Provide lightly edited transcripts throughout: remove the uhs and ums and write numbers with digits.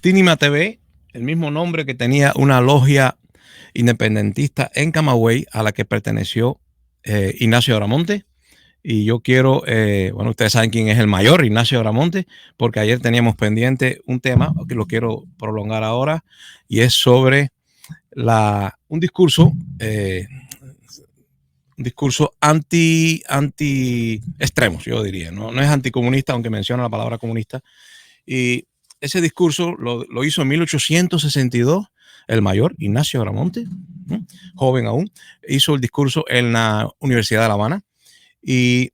Tínima TV, el mismo nombre que tenía una logia independentista en Camagüey a la que perteneció Ignacio Abramonte. Y yo quiero, bueno, ustedes saben quién es el mayor, Ignacio Abramonte, porque ayer teníamos pendiente un tema que lo quiero prolongar ahora, y es sobre un discurso, anti extremos, yo diría, no es anticomunista, aunque menciona la palabra comunista. Y ese discurso lo hizo en 1862 el mayor Ignacio Abramonte, joven aún, hizo el discurso en la Universidad de La Habana y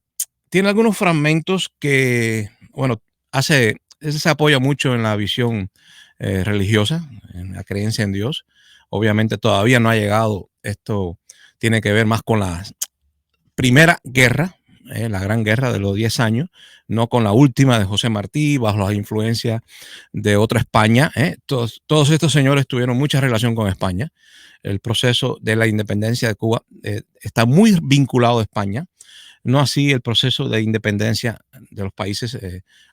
tiene algunos fragmentos que, bueno, se apoya mucho en la visión religiosa, en la creencia en Dios. Obviamente todavía no ha llegado, esto tiene que ver más con la primera guerra, la gran guerra de los 10 años, no con la última de José Martí, bajo la influencia de otra España. Todos estos señores tuvieron mucha relación con España. El proceso de la independencia de Cuba está muy vinculado a España, no así el proceso de independencia de los países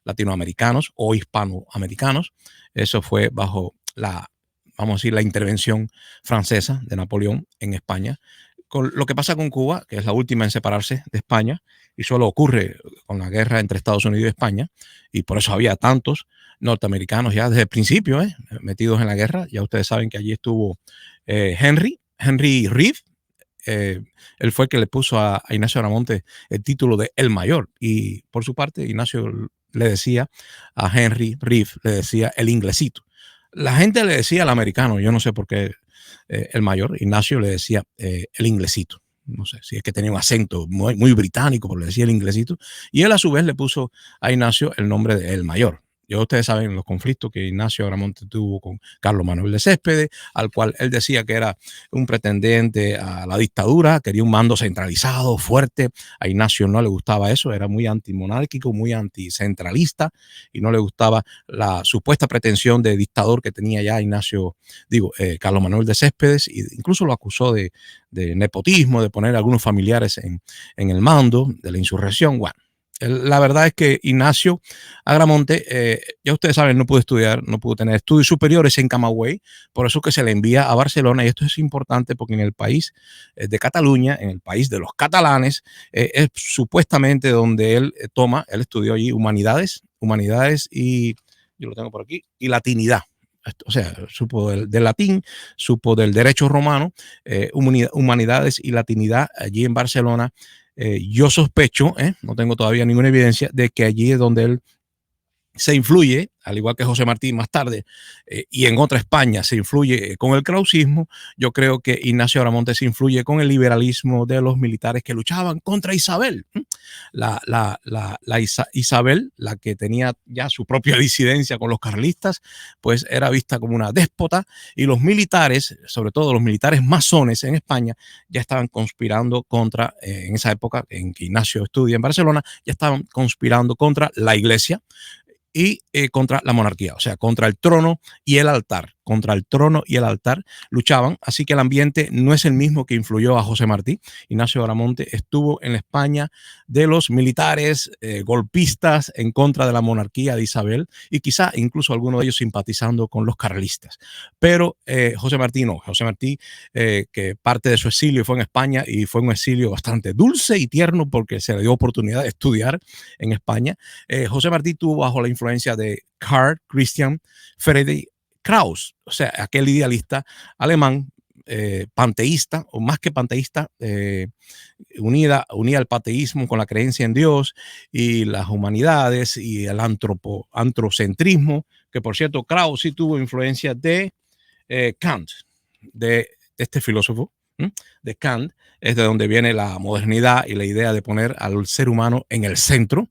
latinoamericanos o hispanoamericanos. Eso fue bajo vamos a decir, la intervención francesa de Napoleón en España. Con lo que pasa con Cuba, que es la última en separarse de España, y solo ocurre con la guerra entre Estados Unidos y España, y por eso había tantos norteamericanos ya desde el principio metidos en la guerra. Ya ustedes saben que allí estuvo Henry Reeve. Él fue el que le puso a Ignacio Abramonte el título de El Mayor, y por su parte Ignacio le decía a Henry Reeve, le decía el inglesito. La gente le decía al americano, yo no sé por qué el mayor, Ignacio, le decía el inglesito. No sé si es que tenía un acento muy británico, pero le decía el inglesito. Y él a su vez le puso a Ignacio el nombre de El Mayor. Ya ustedes saben los conflictos que Ignacio Abramonte tuvo con Carlos Manuel de Céspedes, al cual él decía que era un pretendiente a la dictadura, quería un mando centralizado, fuerte. A Ignacio no le gustaba eso, era muy antimonárquico, muy anticentralista, y no le gustaba la supuesta pretensión de dictador que tenía ya Carlos Manuel de Céspedes, e incluso lo acusó de nepotismo, de poner a algunos familiares en el mando de la insurrección. Bueno, la verdad es que Ignacio Abramonte, ya ustedes saben, no pudo estudiar, no pudo tener estudios superiores en Camagüey, por eso que se le envía a Barcelona. Y esto es importante porque en el país de Cataluña, en el país de los catalanes, es supuestamente donde él estudió allí humanidades y, yo lo tengo por aquí, y latinidad. O sea, supo del latín, supo del derecho romano, humanidades y latinidad allí en Barcelona. Yo sospecho, no tengo todavía ninguna evidencia, de que allí es donde él se influye, al igual que José Martí más tarde, y en otra España se influye con el krausismo. Yo creo que Ignacio Abramonte se influye con el liberalismo de los militares que luchaban contra Isabel. Isabel, la que tenía ya su propia disidencia con los carlistas, pues era vista como una déspota, y los militares, sobre todo los militares masones en España, ya estaban conspirando contra, en esa época en que Ignacio estudia en Barcelona, ya estaban conspirando contra la iglesia y contra la monarquía, o sea, contra el trono y el altar. Contra el trono y el altar luchaban, así que el ambiente no es el mismo que influyó a José Martí. Ignacio Abramonte estuvo en la España de los militares golpistas en contra de la monarquía de Isabel, y quizá incluso algunos de ellos simpatizando con los carlistas. Pero José Martí no. José Martí, que parte de su exilio fue en España, y fue un exilio bastante dulce y tierno porque se le dio oportunidad de estudiar en España. José Martí tuvo bajo la influencia de Karl Christian Friedrich Krauss, o sea, aquel idealista alemán, panteísta, o más que panteísta, unía el panteísmo con la creencia en Dios y las humanidades y el antropocentrismo, que por cierto Krauss sí tuvo influencia de Kant, de este filósofo, de Kant. Es de donde viene la modernidad y la idea de poner al ser humano en el centro,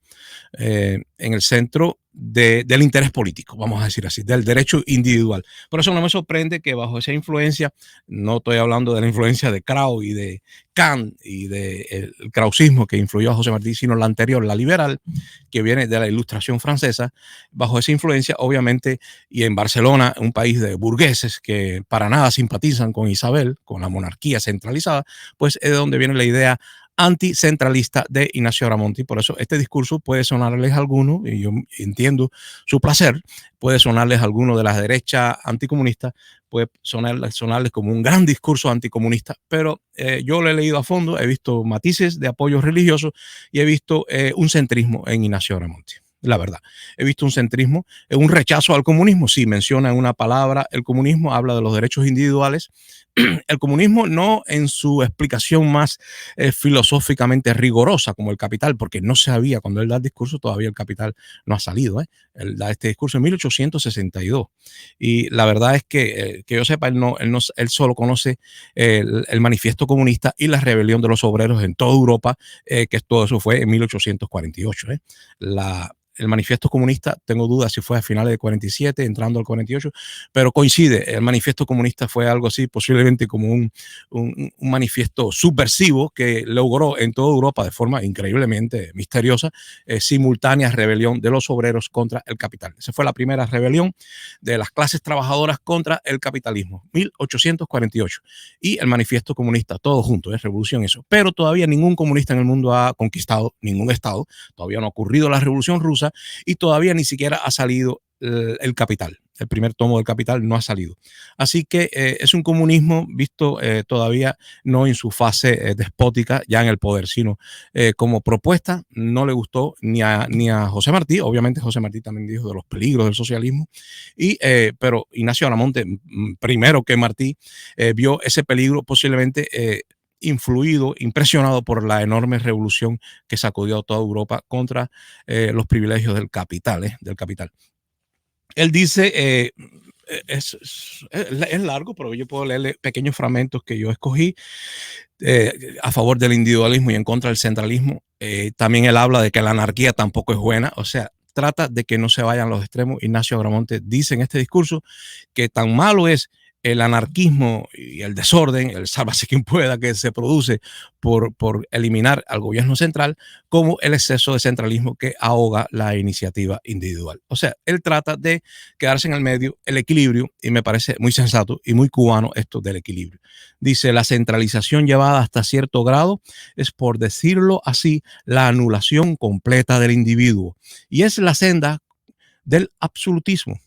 del interés político, vamos a decir así, del derecho individual. Por eso no me sorprende que bajo esa influencia, no estoy hablando de la influencia de Krauss y de Kant y del krausismo que influyó a José Martí, sino la anterior, la liberal, que viene de la Ilustración francesa. Bajo esa influencia, obviamente, y en Barcelona, un país de burgueses que para nada simpatizan con Isabel, con la monarquía centralizada, pues es de donde viene la idea anticentralista de Ignacio Abramonte. Por eso este discurso puede sonarles a algunos, y yo entiendo su placer, puede sonarles a algunos de la derecha anticomunista, puede sonarles como un gran discurso anticomunista, pero yo lo he leído a fondo, he visto matices de apoyo religioso y he visto un centrismo en Ignacio Abramonte. La verdad, he visto un centrismo, un rechazo al comunismo. Sí, menciona en una palabra el comunismo, habla de los derechos individuales. El comunismo no en su explicación más filosóficamente rigorosa como el Capital, porque no se había, cuando él da el discurso, todavía el Capital no ha salido. Él da este discurso en 1862. Y la verdad es que yo sepa, él solo conoce el manifiesto comunista y la rebelión de los obreros en toda Europa, que todo eso fue en 1848. El manifiesto comunista, tengo dudas si fue a finales de 47, entrando al 48, pero coincide. El manifiesto comunista fue algo así, posiblemente como un manifiesto subversivo que logró en toda Europa de forma increíblemente misteriosa, simultánea rebelión de los obreros contra el capital. Esa fue la primera rebelión de las clases trabajadoras contra el capitalismo, 1848. Y el manifiesto comunista, todo junto, es revolución eso. Pero todavía ningún comunista en el mundo ha conquistado ningún estado, todavía no ha ocurrido la revolución rusa, y todavía ni siquiera ha salido el Capital. El primer tomo del Capital no ha salido. Así que es un comunismo visto todavía no en su fase despótica, ya en el poder, sino como propuesta. No le gustó ni a José Martí. Obviamente José Martí también dijo de los peligros del socialismo, pero Ignacio Abramonte, primero que Martí, vio ese peligro posiblemente influido, impresionado por la enorme revolución que sacudió a toda Europa contra los privilegios del capital. Él dice, es largo, pero yo puedo leerle pequeños fragmentos que yo escogí a favor del individualismo y en contra del centralismo. También él habla de que la anarquía tampoco es buena, o sea, trata de que no se vayan los extremos. Ignacio Abramonte dice en este discurso que tan malo es el anarquismo y el desorden, el sálvase quien pueda que se produce por eliminar al gobierno central, como el exceso de centralismo que ahoga la iniciativa individual. O sea, él trata de quedarse en el medio, el equilibrio, y me parece muy sensato y muy cubano esto del equilibrio. Dice, la centralización llevada hasta cierto grado es, por decirlo así, la anulación completa del individuo, y es la senda del absolutismo.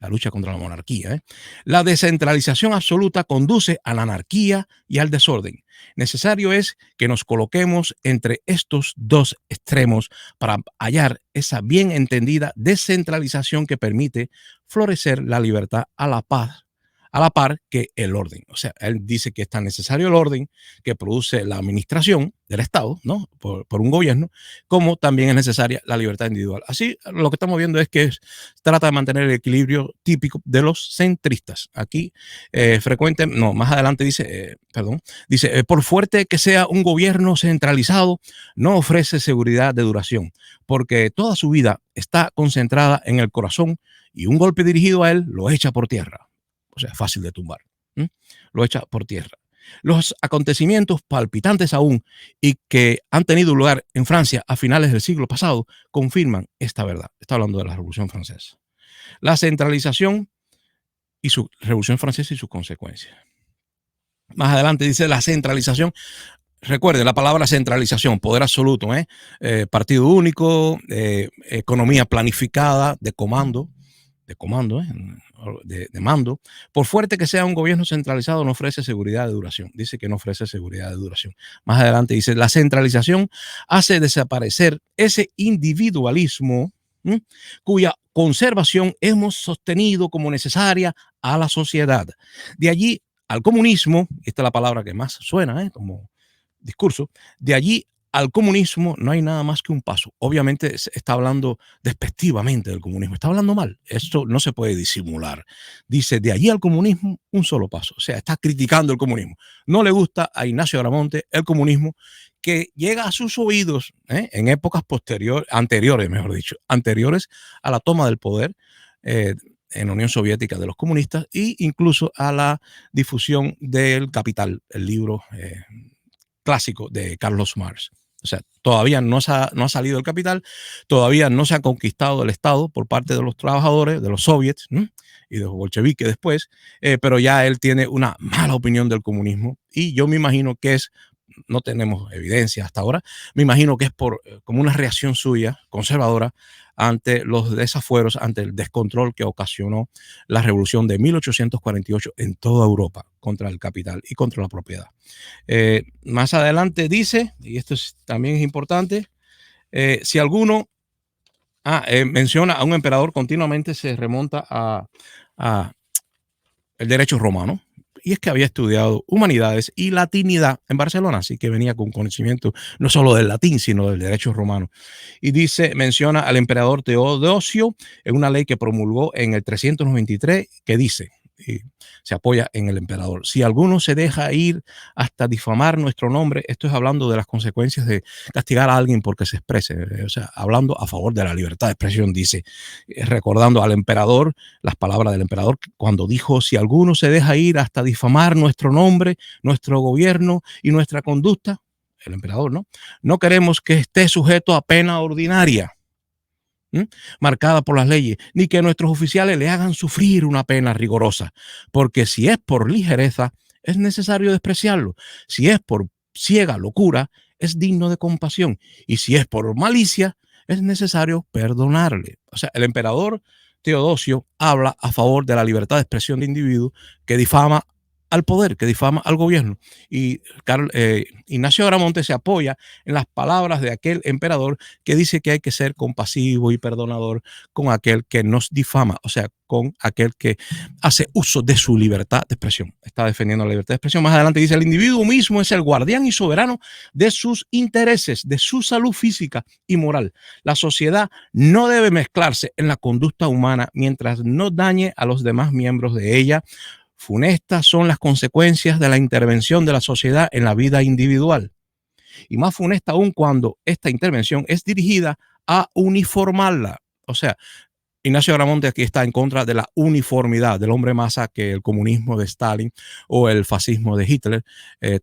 La lucha contra la monarquía. La descentralización absoluta conduce a la anarquía y al desorden. Necesario es que nos coloquemos entre estos dos extremos para hallar esa bien entendida descentralización que permite florecer la libertad a la par que el orden. O sea, él dice que es tan necesario el orden que produce la administración del Estado, ¿no? Por un gobierno, como también es necesaria la libertad individual. Así, lo que estamos viendo es que trata de mantener el equilibrio típico de los centristas. Aquí, más adelante dice, dice, por fuerte que sea un gobierno centralizado, no ofrece seguridad de duración, porque toda su vida está concentrada en el corazón y un golpe dirigido a él lo echa por tierra. O sea, fácil de tumbar. Lo echa por tierra. Los acontecimientos palpitantes aún y que han tenido lugar en Francia a finales del siglo pasado confirman esta verdad. Está hablando de la Revolución Francesa. La centralización y su Revolución Francesa y sus consecuencias. Más adelante dice la centralización. Recuerden la palabra centralización, poder absoluto, partido único, economía planificada de comando, de mando. Por fuerte que sea un gobierno centralizado, no ofrece seguridad de duración. Dice que no ofrece seguridad de duración. Más adelante dice, la centralización hace desaparecer ese individualismo cuya conservación hemos sostenido como necesaria a la sociedad. De allí al comunismo, esta es la palabra que más suena como discurso, de allí al comunismo no hay nada más que un paso. Obviamente está hablando despectivamente del comunismo, está hablando mal, esto no se puede disimular. Dice, de allí al comunismo un solo paso, o sea, está criticando el comunismo. No le gusta a Ignacio Abramonte el comunismo, que llega a sus oídos en épocas anteriores a la toma del poder en la Unión Soviética de los comunistas, e incluso a la difusión del Capital, el libro clásico de Carlos Marx. O sea, todavía no ha salido el capital, todavía no se ha conquistado el Estado por parte de los trabajadores, de los soviets y de los bolcheviques después, pero ya él tiene una mala opinión del comunismo, y yo me imagino que es no tenemos evidencia hasta ahora. Me imagino que es por como una reacción suya, conservadora, ante los desafueros, ante el descontrol que ocasionó la revolución de 1848 en toda Europa contra el capital y contra la propiedad. Más adelante dice, y esto también es importante, si alguno menciona a un emperador, continuamente se remonta a el derecho romano. Y es que había estudiado humanidades y latinidad en Barcelona, así que venía con conocimiento no solo del latín, sino del derecho romano. Y dice, menciona al emperador Teodosio en una ley que promulgó en el 393 que dice, y se apoya en el emperador: si alguno se deja ir hasta difamar nuestro nombre, esto es hablando de las consecuencias de castigar a alguien porque se exprese, o sea, hablando a favor de la libertad de expresión, dice, recordando al emperador las palabras del emperador cuando dijo: si alguno se deja ir hasta difamar nuestro nombre, nuestro gobierno y nuestra conducta, el emperador, no queremos que esté sujeto a pena ordinaria marcada por las leyes, ni que nuestros oficiales le hagan sufrir una pena rigorosa, porque si es por ligereza, es necesario despreciarlo; si es por ciega locura, es digno de compasión; y si es por malicia, es necesario perdonarle. O sea, el emperador Teodosio habla a favor de la libertad de expresión de individuos que difama al poder, que difama al gobierno. Y Ignacio Agramonte se apoya en las palabras de aquel emperador que dice que hay que ser compasivo y perdonador con aquel que nos difama, o sea, con aquel que hace uso de su libertad de expresión. Está defendiendo la libertad de expresión. Más adelante dice: el individuo mismo es el guardián y soberano de sus intereses, de su salud física y moral. La sociedad no debe mezclarse en la conducta humana mientras no dañe a los demás miembros de ella. Funestas son las consecuencias de la intervención de la sociedad en la vida individual, y más funesta aún cuando esta intervención es dirigida a uniformarla. O sea, Ignacio Agramonte aquí está en contra de la uniformidad del hombre masa que el comunismo de Stalin o el fascismo de Hitler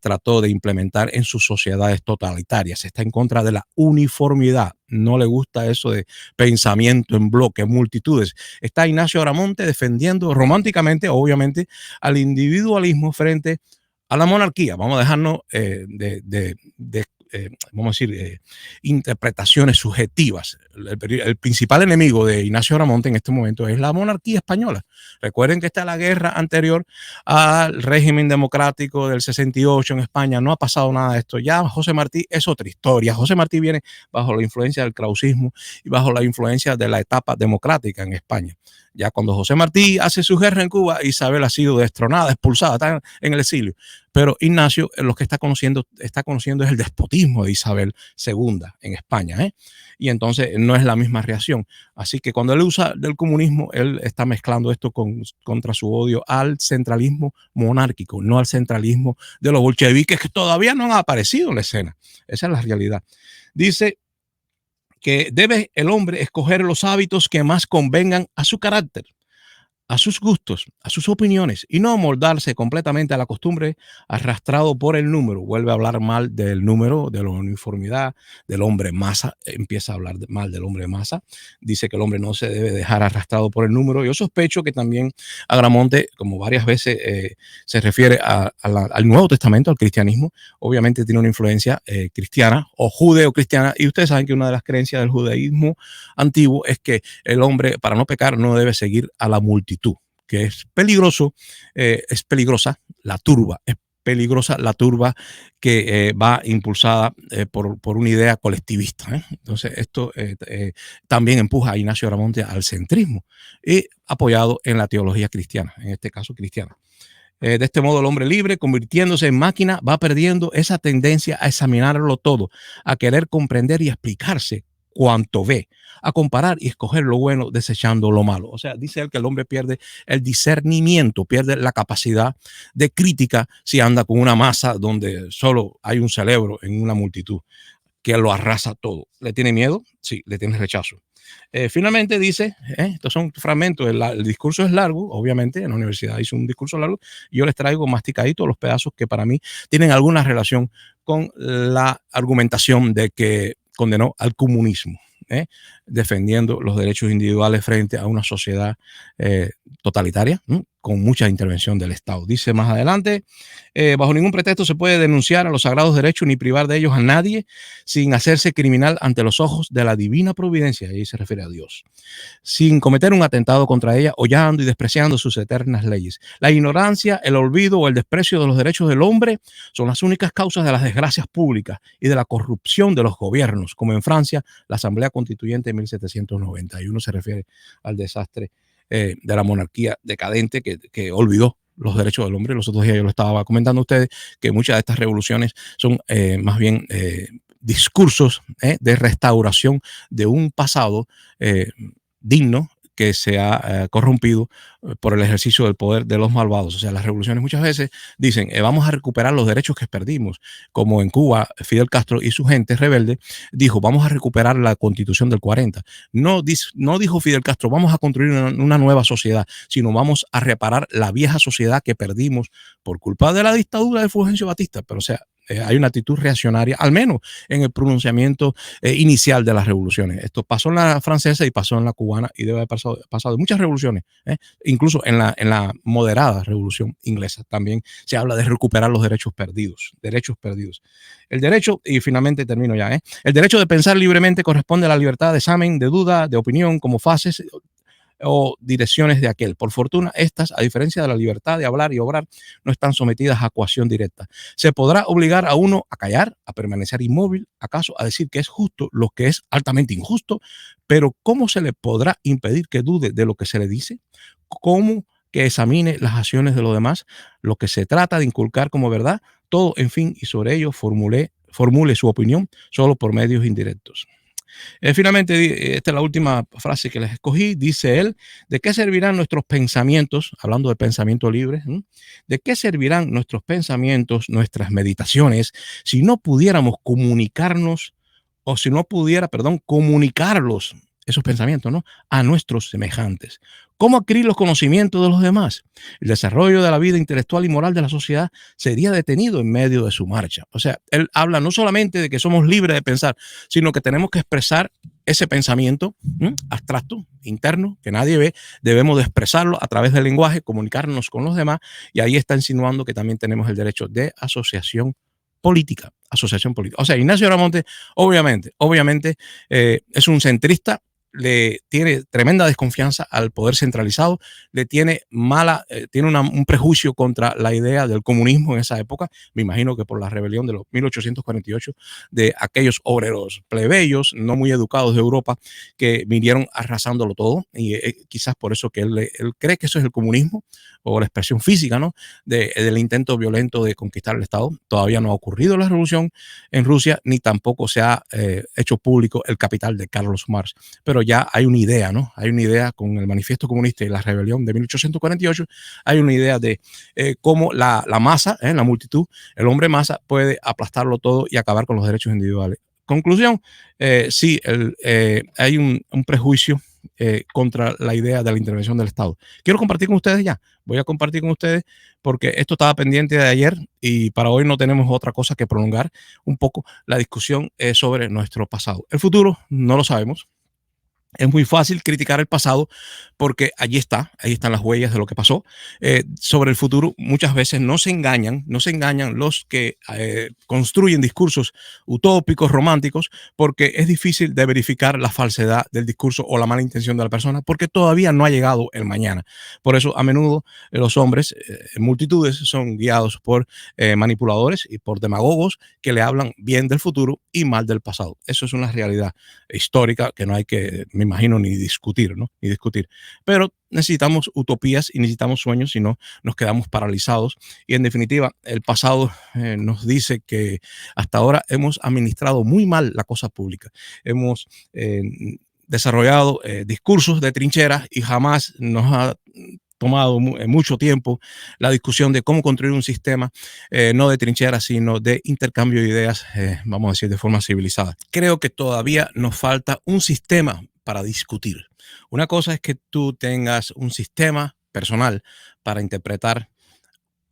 trató de implementar en sus sociedades totalitarias. Está en contra de la uniformidad. No le gusta eso de pensamiento en bloque, multitudes. Está Ignacio Agramonte defendiendo románticamente, obviamente, al individualismo frente a la monarquía. Vamos a dejarnos vamos a decir, interpretaciones subjetivas. El principal enemigo de Ignacio Agramonte en este momento es la monarquía española. Recuerden que está la guerra anterior al régimen democrático del 68 en España. No ha pasado nada de esto. Ya José Martí es otra historia. José Martí viene bajo la influencia del krausismo y bajo la influencia de la etapa democrática en España. Ya cuando José Martí hace su guerra en Cuba, Isabel ha sido destronada, expulsada, está en el exilio. Pero Ignacio lo que está conociendo es el despotismo de Isabel II en España, y entonces no es la misma reacción. Así que cuando él usa del comunismo, él está mezclando esto contra su odio al centralismo monárquico, no al centralismo de los bolcheviques, que todavía no han aparecido en la escena. Esa es la realidad. Dice que debe el hombre escoger los hábitos que más convengan a su carácter, a sus gustos, a sus opiniones, y no moldarse completamente a la costumbre arrastrado por el número. Vuelve a hablar mal del número, de la uniformidad, del hombre masa. Empieza a hablar mal del hombre masa. Dice que el hombre no se debe dejar arrastrado por el número. Yo sospecho que también Agramonte, como varias veces se refiere al Nuevo Testamento, al cristianismo, obviamente tiene una influencia cristiana o judeo-cristiana, y ustedes saben que una de las creencias del judaísmo antiguo es que el hombre, para no pecar, no debe seguir a la multitud, que es peligroso, es peligrosa la turba, es peligrosa la turba que va impulsada por una idea colectivista. Entonces esto también empuja a Ignacio Agramonte al centrismo, y apoyado en la teología cristiana, en este caso cristiana. De este modo, el hombre libre, convirtiéndose en máquina, va perdiendo esa tendencia a examinarlo todo, a querer comprender y explicarse cuanto ve, a comparar y escoger lo bueno desechando lo malo. O sea, dice él que el hombre pierde el discernimiento, pierde la capacidad de crítica si anda con una masa donde solo hay un cerebro en una multitud que lo arrasa todo. ¿Le tiene miedo? Sí, le tiene rechazo. Finalmente dice, estos son fragmentos, el discurso es largo, obviamente, en la universidad hizo un discurso largo, y yo les traigo masticaditos los pedazos que para mí tienen alguna relación con la argumentación de que condenó al comunismo. defendiendo los derechos individuales frente a una sociedad totalitaria, con mucha intervención del Estado. Dice más adelante, bajo ningún pretexto se puede denunciar a los sagrados derechos ni privar de ellos a nadie sin hacerse criminal ante los ojos de la divina providencia, y ahí se refiere a Dios, sin cometer un atentado contra ella, hollando y despreciando sus eternas leyes. La ignorancia, el olvido o el desprecio de los derechos del hombre son las únicas causas de las desgracias públicas y de la corrupción de los gobiernos, como en Francia, la Asamblea Constituyente de 1791 se refiere al desastre de la monarquía decadente que olvidó los derechos del hombre. Los otros días yo lo estaba comentando a ustedes, que muchas de estas revoluciones son más bien discursos de restauración de un pasado digno que se ha corrompido por el ejercicio del poder de los malvados. O sea, las revoluciones muchas veces dicen, vamos a recuperar los derechos que perdimos, como en Cuba, Fidel Castro y su gente rebelde dijo, vamos a recuperar la Constitución del 40. No dijo Fidel Castro, vamos a construir una nueva sociedad, sino vamos a reparar la vieja sociedad que perdimos por culpa de la dictadura de Fulgencio Batista. Pero, o sea, hay una actitud reaccionaria, al menos en el pronunciamiento inicial de las revoluciones. Esto pasó en la francesa y pasó en la cubana y debe haber pasado en muchas revoluciones, incluso en la moderada revolución inglesa. También se habla de recuperar los derechos perdidos. El derecho, y finalmente termino ya, el derecho de pensar libremente corresponde a la libertad de examen, de duda, de opinión, como fases o direcciones de aquel. Por fortuna, estas, a diferencia de la libertad de hablar y obrar, no están sometidas a coacción directa. Se podrá obligar a uno a callar, a permanecer inmóvil, acaso a decir que es justo lo que es altamente injusto, pero ¿cómo se le podrá impedir que dude de lo que se le dice? ¿Cómo que examine las acciones de los demás? Lo que se trata de inculcar como verdad, todo, en fin, y sobre ello formule su opinión solo por medios indirectos. Finalmente, esta es la última frase que les escogí, dice él, ¿de qué servirán nuestros pensamientos? Hablando de pensamiento libre, ¿de qué servirán nuestros pensamientos, nuestras meditaciones, si no pudiéramos comunicarnos o si no pudiera, perdón, comunicarlos, esos pensamientos, ¿no?, a nuestros semejantes? ¿Cómo adquirir los conocimientos de los demás? El desarrollo de la vida intelectual y moral de la sociedad sería detenido en medio de su marcha. O sea, él habla no solamente de que somos libres de pensar, sino que tenemos que expresar ese pensamiento abstracto, interno, que nadie ve. Debemos de expresarlo a través del lenguaje, comunicarnos con los demás, y ahí está insinuando que también tenemos el derecho de asociación política. O sea, Ignacio Aramonte, obviamente, es un centrista, le tiene tremenda desconfianza al poder centralizado, le tiene un prejuicio contra la idea del comunismo en esa época. Me imagino que por la rebelión de los 1848 de aquellos obreros plebeyos no muy educados de Europa que vinieron arrasándolo todo, y quizás por eso que él cree que eso es el comunismo, o la expresión física, ¿no?, del intento violento de conquistar el Estado. Todavía no ha ocurrido la revolución en Rusia, ni tampoco se ha hecho público el capital de Carlos Marx, pero ya hay una idea, ¿no? Hay una idea con el Manifiesto Comunista y la rebelión de 1848, hay una idea de cómo la masa, la multitud, el hombre masa puede aplastarlo todo y acabar con los derechos individuales. Conclusión, sí, hay un prejuicio contra la idea de la intervención del Estado. Quiero compartir con ustedes ya. Voy a compartir con ustedes porque esto estaba pendiente de ayer y para hoy no tenemos otra cosa que prolongar un poco la discusión sobre nuestro pasado. El futuro no lo sabemos. Es muy fácil criticar el pasado porque ahí están las huellas de lo que pasó. Sobre el futuro, muchas veces no se engañan los que construyen discursos utópicos, románticos, porque es difícil de verificar la falsedad del discurso o la mala intención de la persona, porque todavía no ha llegado el mañana. Por eso, a menudo, los hombres, en multitudes, son guiados por manipuladores y por demagogos que le hablan bien del futuro y mal del pasado. Eso es una realidad histórica que no hay que, me imagino, ni discutir, ¿no? Ni discutir. Pero necesitamos utopías y necesitamos sueños, si no nos quedamos paralizados. Y en definitiva, el pasado nos dice que hasta ahora hemos administrado muy mal la cosa pública. Hemos desarrollado discursos de trincheras y jamás nos ha tomado mucho tiempo la discusión de cómo construir un sistema no de trincheras, sino de intercambio de ideas, vamos a decir, de forma civilizada. Creo que todavía nos falta un sistema para discutir. Una cosa es que tú tengas un sistema personal para interpretar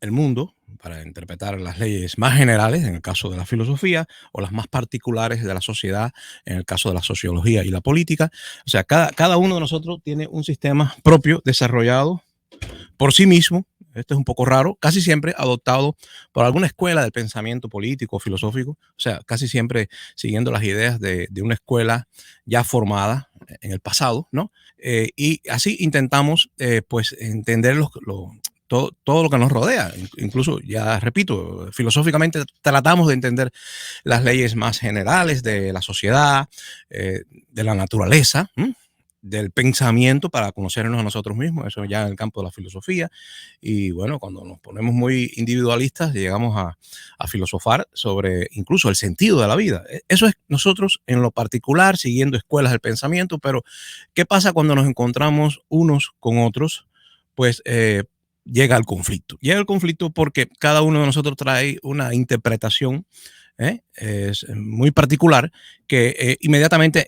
el mundo, para interpretar las leyes más generales, en el caso de la filosofía, o las más particulares de la sociedad, en el caso de la sociología y la política. O sea, cada uno de nosotros tiene un sistema propio desarrollado por sí mismo. Esto es un poco raro, casi siempre adoptado por alguna escuela del pensamiento político o filosófico, o sea, casi siempre siguiendo las ideas de una escuela ya formada en el pasado, ¿no? Y así intentamos, pues, entender todo lo que nos rodea. Incluso, ya repito, filosóficamente tratamos de entender las leyes más generales de la sociedad, de la naturaleza, del pensamiento para conocernos a nosotros mismos, eso ya en el campo de la filosofía. Y bueno, cuando nos ponemos muy individualistas, llegamos a filosofar sobre incluso el sentido de la vida. Eso es nosotros en lo particular, siguiendo escuelas del pensamiento, pero ¿qué pasa cuando nos encontramos unos con otros? Pues llega el conflicto. Llega el conflicto porque cada uno de nosotros trae una interpretación, es muy particular, que inmediatamente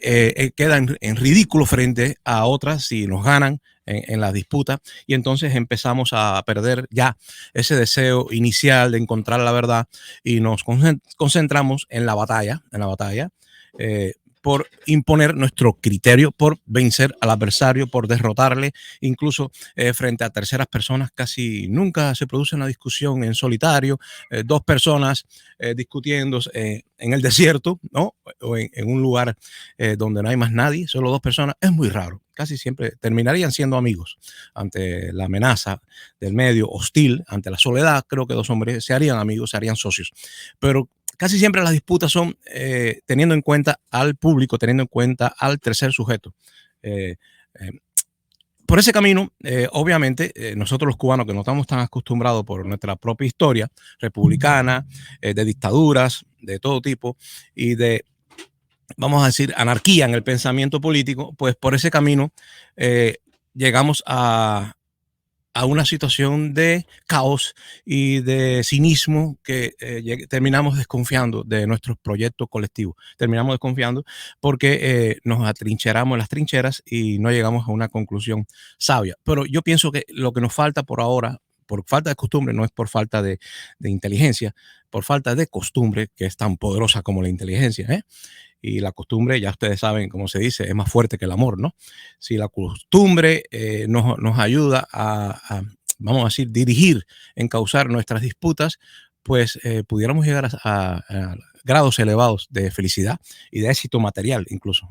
queda en ridículo frente a otras si nos ganan en la disputa, y entonces empezamos a perder ya ese deseo inicial de encontrar la verdad y nos concentramos en la batalla, eh, por imponer nuestro criterio, por vencer al adversario, por derrotarle, incluso frente a terceras personas. Casi nunca se produce una discusión en solitario, dos personas discutiendo en el desierto, ¿no? O en un lugar donde no hay más nadie, solo dos personas. Es muy raro. Casi siempre terminarían siendo amigos ante la amenaza del medio hostil, ante la soledad. Creo que dos hombres se harían amigos, se harían socios. Pero casi siempre las disputas son teniendo en cuenta al público, teniendo en cuenta al tercer sujeto. Eh, eh, por ese camino, obviamente, nosotros los cubanos, que no estamos tan acostumbrados por nuestra propia historia republicana, de dictaduras de todo tipo y de, vamos a decir, anarquía en el pensamiento político, pues por ese camino llegamos a una situación de caos y de cinismo que terminamos desconfiando de nuestros proyectos colectivos. Terminamos desconfiando porque nos atrincheramos en las trincheras y no llegamos a una conclusión sabia. Pero yo pienso que lo que nos falta por ahora, por falta de costumbre, no es por falta de inteligencia, por falta de costumbre, que es tan poderosa como la inteligencia, ¿eh? Y la costumbre, ya ustedes saben cómo se dice, es más fuerte que el amor, ¿no? Si la costumbre nos ayuda vamos a decir, dirigir, encauzar nuestras disputas, pues pudiéramos llegar a grados elevados de felicidad y de éxito material, incluso,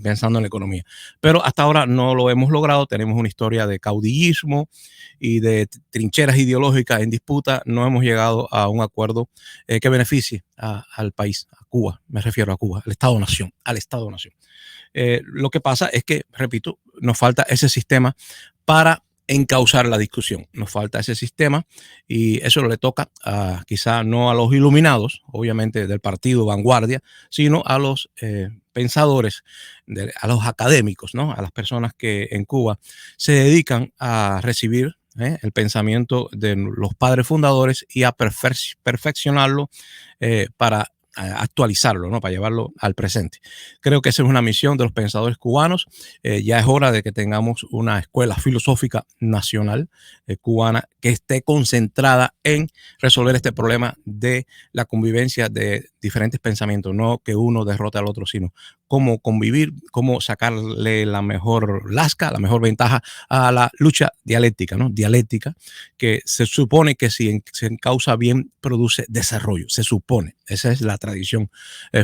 pensando en la economía. Pero hasta ahora no lo hemos logrado. Tenemos una historia de caudillismo y de trincheras ideológicas en disputa. No hemos llegado a un acuerdo que beneficie al país, a Cuba, me refiero a Cuba, al Estado-Nación, al Estado-Nación. Lo que pasa es que, repito, nos falta ese sistema para encauzar la discusión. Nos falta ese sistema y eso le toca quizá no a los iluminados, obviamente del partido Vanguardia, sino a los pensadores, a los académicos, ¿no? A las personas que en Cuba se dedican a recibir el pensamiento de los padres fundadores y a perfeccionarlo para actualizarlo, ¿no? Para llevarlo al presente. Creo que esa es una misión de los pensadores cubanos. Ya es hora de que tengamos una escuela filosófica nacional cubana que esté concentrada en resolver este problema de la convivencia de diferentes pensamientos, no que uno derrote al otro, sino cómo convivir, cómo sacarle la mejor lasca, la mejor ventaja a la lucha dialéctica, ¿no? Dialéctica, que se supone que si se encausa bien produce desarrollo, se supone. Esa es la tradición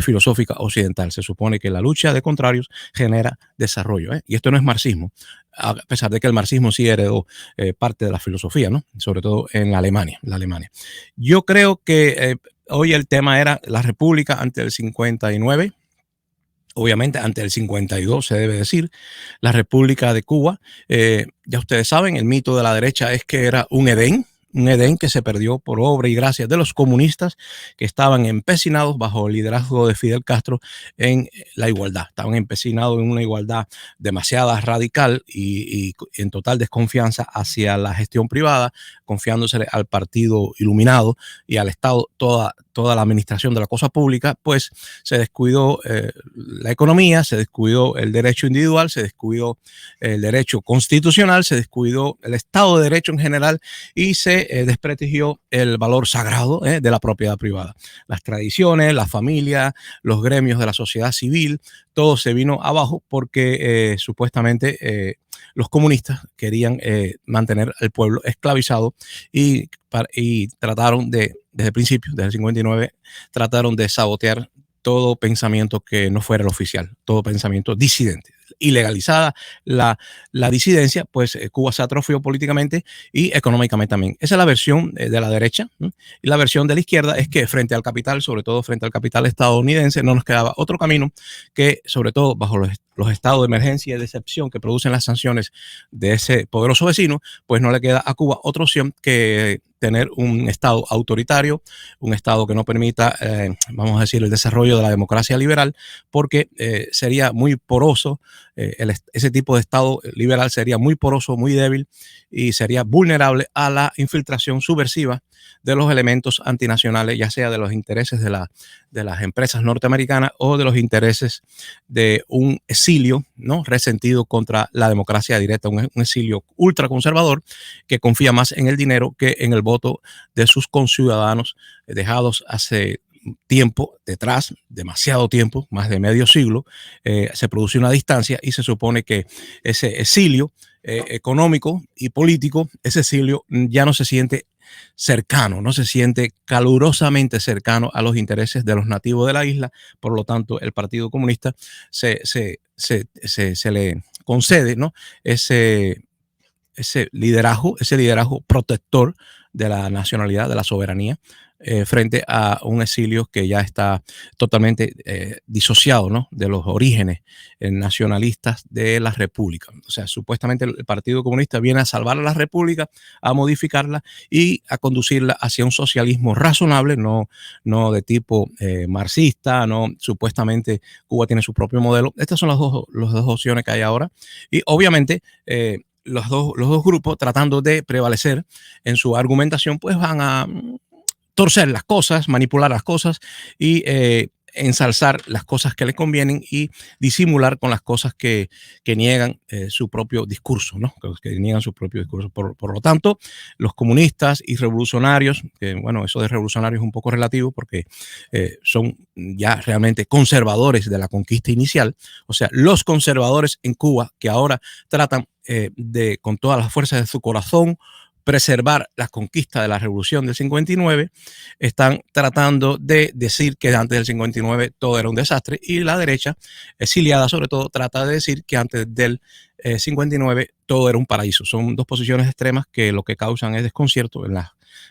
filosófica occidental. Se supone que la lucha de contrarios genera desarrollo, ¿eh? Y esto no es marxismo, a pesar de que el marxismo sí heredó parte de la filosofía, ¿no? Sobre todo en Alemania, la Alemania. Yo creo que hoy el tema era la República ante el 59. Obviamente, ante el 52 se debe decir, la República de Cuba. Ya ustedes saben, el mito de la derecha es que era un Edén que se perdió por obra y gracia de los comunistas que estaban empecinados bajo el liderazgo de Fidel Castro en la igualdad. Estaban empecinados en una igualdad demasiado radical y en total desconfianza hacia la gestión privada, confiándose al partido iluminado y al Estado toda la administración de la cosa pública, pues se descuidó la economía, se descuidó el derecho individual, se descuidó el derecho constitucional, se descuidó el Estado de Derecho en general y se desprestigió el valor sagrado de la propiedad privada. Las tradiciones, la familia, los gremios de la sociedad civil, todo se vino abajo porque supuestamente los comunistas querían mantener al pueblo esclavizado y trataron desde el principio, desde el 59, trataron de sabotear todo pensamiento que no fuera el oficial, todo pensamiento disidente. Ilegalizada la disidencia, pues Cuba se atrofió políticamente y económicamente también. Esa es la versión de la derecha, ¿no? Y la versión de la izquierda es que frente al capital, sobre todo frente al capital estadounidense, no nos quedaba otro camino que, sobre todo bajo los estados de emergencia y de excepción que producen las sanciones de ese poderoso vecino, pues no le queda a Cuba otra opción que tener un Estado autoritario, un Estado que no permita, vamos a decir, el desarrollo de la democracia liberal, porque sería muy poroso, ese tipo de Estado liberal sería muy poroso, muy débil y sería vulnerable a la infiltración subversiva de los elementos antinacionales, ya sea de los intereses de las empresas norteamericanas o de los intereses de un exilio, ¿no?, resentido contra la democracia directa, un exilio ultraconservador que confía más en el dinero que en el voto de sus conciudadanos dejados hace tiempo detrás, demasiado tiempo, más de medio siglo. Se produce una distancia y se supone que ese exilio económico y político, ese exilio ya no se siente cercano, no se siente calurosamente cercano a los intereses de los nativos de la isla. Por lo tanto, el Partido Comunista se le concede, ¿no?, ese liderazgo protector de la nacionalidad, de la soberanía, frente a un exilio que ya está totalmente disociado, ¿no?, de los orígenes nacionalistas de la República. O sea, supuestamente el Partido Comunista viene a salvar a la República, a modificarla y a conducirla hacia un socialismo razonable, no de tipo marxista, no. Supuestamente Cuba tiene su propio modelo. Estas son las dos opciones que hay ahora y obviamente los dos grupos, tratando de prevalecer en su argumentación, pues van a torcer las cosas, manipular las cosas y ensalzar las cosas que les convienen y disimular con las cosas que niegan su propio discurso, ¿no?, que niegan su propio discurso. Por lo tanto, los comunistas y revolucionarios, que bueno, eso de revolucionarios es un poco relativo porque son ya realmente conservadores de la conquista inicial, o sea, los conservadores en Cuba que ahora tratan de, con todas las fuerzas de su corazón, preservar las conquistas de la revolución del 59, están tratando de decir que antes del 59 todo era un desastre y la derecha, exiliada sobre todo, trata de decir que antes del 59 todo era un paraíso. Son dos posiciones extremas que lo que causan es desconcierto en las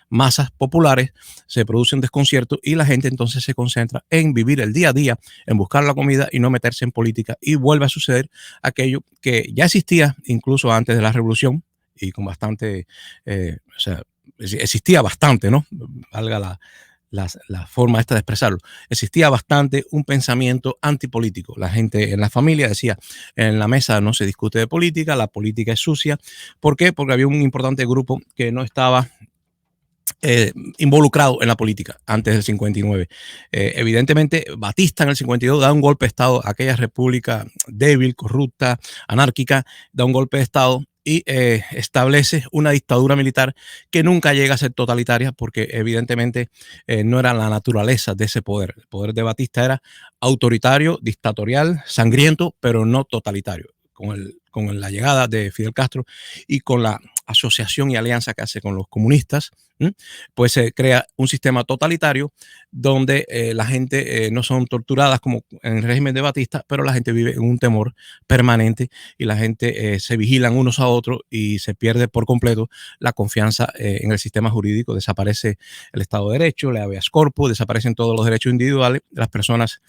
masas populares, se produce un desconcierto y la gente entonces se concentra en vivir el día a día, en buscar la comida y no meterse en política, y vuelve a suceder aquello que ya existía incluso antes de la revolución y con bastante, o sea, existía bastante, ¿no? Valga la forma esta de expresarlo. Existía bastante un pensamiento antipolítico. La gente en la familia decía, en la mesa no se discute de política, la política es sucia. ¿Por qué? Porque había un importante grupo que no estaba involucrado en la política antes del 59. Evidentemente, Batista en el 52 da un golpe de Estado a aquella república débil, corrupta, anárquica, da un golpe de Estado y establece una dictadura militar que nunca llega a ser totalitaria porque evidentemente no era la naturaleza de ese poder. El poder de Batista era autoritario, dictatorial, sangriento, pero no totalitario. Con la llegada de Fidel Castro y con la asociación y alianza que hace con los comunistas, pues se crea un sistema totalitario donde la gente no son torturadas como en el régimen de Batista, pero la gente vive en un temor permanente y la gente se vigilan unos a otros y se pierde por completo la confianza en el sistema jurídico. Desaparece el Estado de Derecho, el habeas corpus, desaparecen todos los derechos individuales. Las personas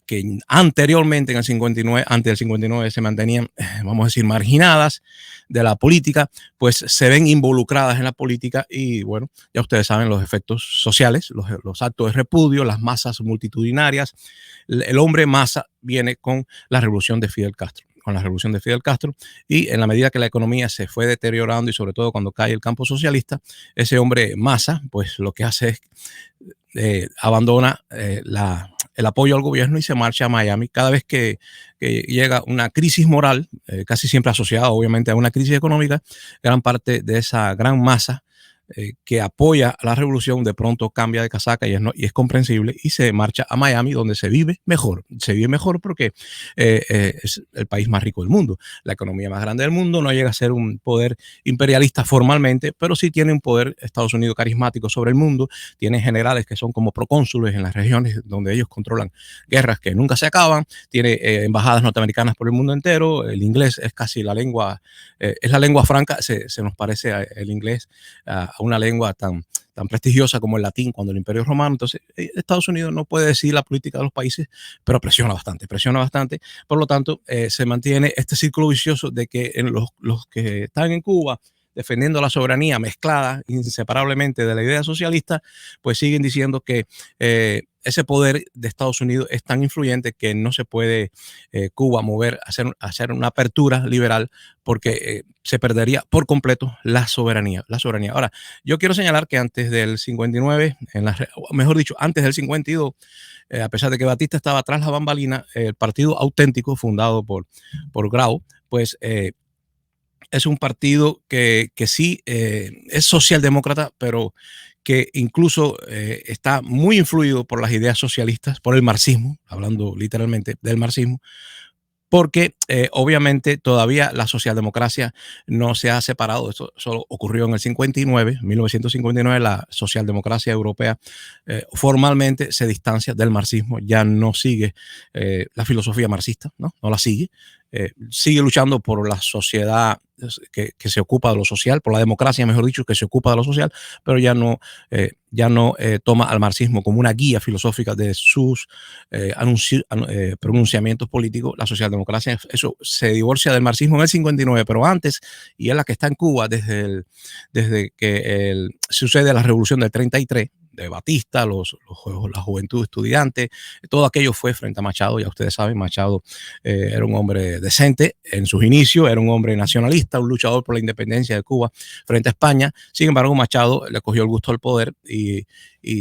que anteriormente en el 59, antes del 59 se mantenían, vamos a decir, marginadas de la política, pues se ven involucradas en la política y bueno, ya ustedes saben los efectos sociales, los actos de repudio, las masas multitudinarias. El hombre masa viene con la revolución de Fidel Castro. Con la revolución de Fidel Castro y en la medida que la economía se fue deteriorando y sobre todo cuando cae el campo socialista, ese hombre masa, pues lo que hace es abandona el apoyo al gobierno y se marcha a Miami. Cada vez que llega una crisis moral, casi siempre asociada obviamente a una crisis económica, gran parte de esa gran masa que apoya a la revolución de pronto cambia de casaca y es comprensible y se marcha a Miami, donde se vive mejor. Se vive mejor porque es el país más rico del mundo, la economía más grande del mundo. No llega a ser un poder imperialista formalmente, pero sí tiene un poder Estados Unidos carismático sobre el mundo. Tiene generales que son como procónsules en las regiones donde ellos controlan guerras que nunca se acaban. Tiene embajadas norteamericanas por el mundo entero. El inglés es casi la lengua, es la lengua franca. Se nos parece el inglés a una lengua tan prestigiosa como el latín cuando el Imperio Romano. Entonces, Estados Unidos no puede decidir la política de los países, pero presiona bastante, presiona bastante. Por lo tanto, se mantiene este círculo vicioso de que los que están en Cuba defendiendo la soberanía mezclada inseparablemente de la idea socialista, pues siguen diciendo que ese poder de Estados Unidos es tan influyente que no se puede Cuba mover, hacer una apertura liberal, porque se perdería por completo la soberanía. Ahora, yo quiero señalar que antes del 59, mejor dicho, antes del 52, a pesar de que Batista estaba tras la bambalina, el Partido Auténtico, fundado por Grau, pues es un partido que sí es socialdemócrata, pero que incluso está muy influido por las ideas socialistas, por el marxismo, hablando literalmente del marxismo, porque obviamente todavía la socialdemocracia no se ha separado. Esto solo ocurrió en el 59, 1959, la socialdemocracia europea formalmente se distancia del marxismo, ya no sigue la filosofía marxista, no la sigue. Sigue luchando por la sociedad que se ocupa de lo social, por la democracia, mejor dicho, que se ocupa de lo social, pero ya no toma al marxismo como una guía filosófica de sus pronunciamientos políticos. La socialdemocracia, eso se divorcia del marxismo en el 59, pero antes, y es la que está en Cuba desde que sucede la revolución del 33, de Batista, la juventud estudiante, todo aquello fue frente a Machado. Ya ustedes saben, Machado era un hombre decente en sus inicios, era un hombre nacionalista, un luchador por la independencia de Cuba frente a España. Sin embargo, Machado le cogió el gusto al poder y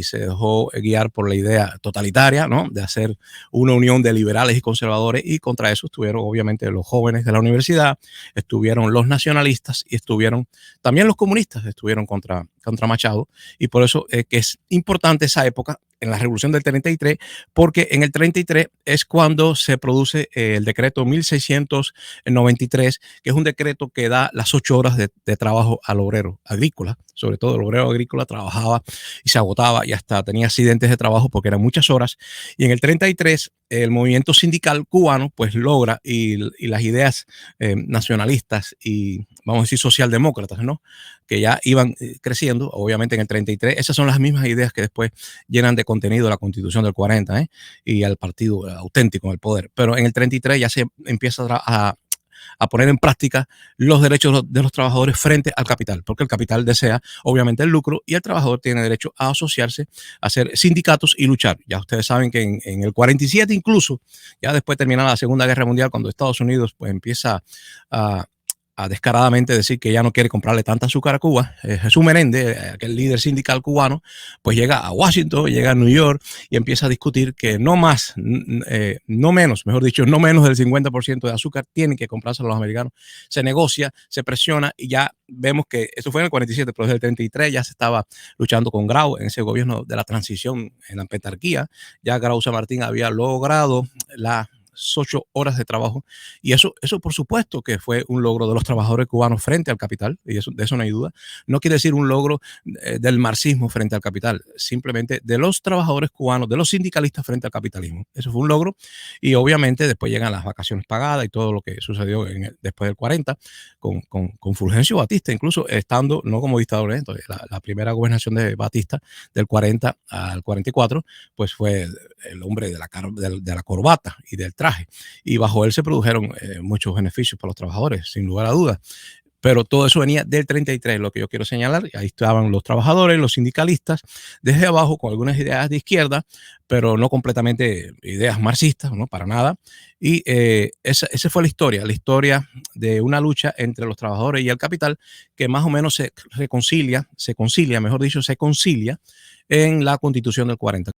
se dejó guiar por la idea totalitaria, ¿no?, de hacer una unión de liberales y conservadores, y contra eso estuvieron obviamente los jóvenes de la universidad, estuvieron los nacionalistas y estuvieron también los comunistas, estuvieron contra Machado. Y por eso que es importante esa época en la revolución del 33, porque en el 33 es cuando se produce el decreto 1693, que es un decreto que da las 8 horas de trabajo al obrero agrícola. Sobre todo el obrero agrícola trabajaba y se agotaba y hasta tenía accidentes de trabajo porque eran muchas horas. Y en el 33 el movimiento sindical cubano pues logra, y las ideas nacionalistas y vamos a decir socialdemócratas, ¿no?, que ya iban creciendo, obviamente en el 33, esas son las mismas ideas que después llenan de contenido la Constitución del 40 y al Partido Auténtico en el poder. Pero en el 33 ya se empieza a poner en práctica los derechos de los trabajadores frente al capital, porque el capital desea obviamente el lucro y el trabajador tiene derecho a asociarse, a hacer sindicatos y luchar. Ya ustedes saben que en el 47 incluso, ya después de terminar la Segunda Guerra Mundial, cuando Estados Unidos pues empieza a descaradamente decir que ya no quiere comprarle tanta azúcar a Cuba, Jesús Menéndez, aquel líder sindical cubano, pues llega a Washington, llega a New York y empieza a discutir que no más, no menos, mejor dicho, no menos del 50% de azúcar tienen que comprarse los americanos. Se negocia, se presiona y ya vemos que eso fue en el 47, pero desde el 33 ya se estaba luchando con Grau en ese gobierno de la transición en la petarquía. Ya Grau San Martín había logrado las 8 horas de trabajo, y eso por supuesto que fue un logro de los trabajadores cubanos frente al capital, y de eso no hay duda. No quiere decir un logro del marxismo frente al capital, simplemente de los trabajadores cubanos, de los sindicalistas frente al capitalismo. Eso fue un logro, y obviamente después llegan las vacaciones pagadas y todo lo que sucedió después del 40 con Fulgencio Batista, incluso estando no como dictador. Entonces la primera gobernación de Batista del 40 al 44 pues fue el hombre de la corbata y del traje, y bajo él se produjeron muchos beneficios para los trabajadores, sin lugar a dudas. pero todo eso venía del 33, lo que yo quiero señalar. Ahí estaban los trabajadores, los sindicalistas, desde abajo con algunas ideas de izquierda, pero no completamente ideas marxistas, no para nada. Y esa fue la historia de una lucha entre los trabajadores y el capital que más o menos se concilia, mejor dicho, se concilia en la Constitución del 40.